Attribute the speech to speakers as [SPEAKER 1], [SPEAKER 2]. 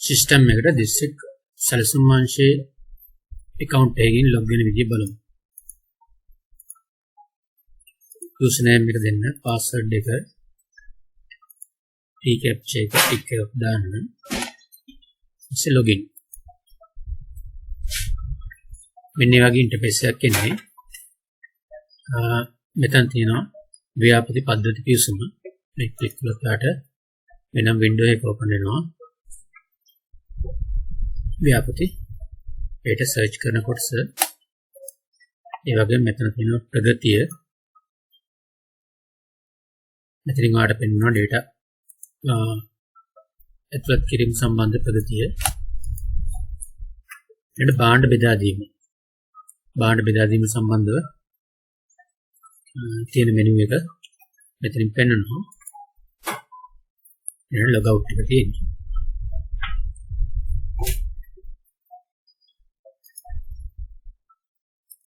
[SPEAKER 1] System එකට district සැලසුම් අංශයේ account එකකින් log වෙන විදිය බලමු. username එක දෙන්න, password එක, reCAPTCHA එක ටික එකක් දාන්න. ඊට login. මෙන්න මේ වගේ ඉන්ටර්ෆේස් එකක් එන්නේ. මෙතන තියෙනවා ව්‍යාපෘති පද්ධති පියුසුම. මේ ක්ලික් කළාට වෙනම window එක open වෙනවා. ව්‍යාපෘති data search කරන කොටස ඒ වගේම මෙතන තියෙනවා ප්‍රගතිය. මෙතනින් ඔයාලට පෙන්වනවා data ඇතුළත් කිරීම සම්බන්ධ ප්‍රගතිය. ඊට භාණ්ඩ බෙදා දීම. භාණ්ඩ බෙදා දීම සම්බන්ධව තියෙන මෙනු එක මෙතනින් පෙන්වනවා. ඊට log out එක තියෙනවා.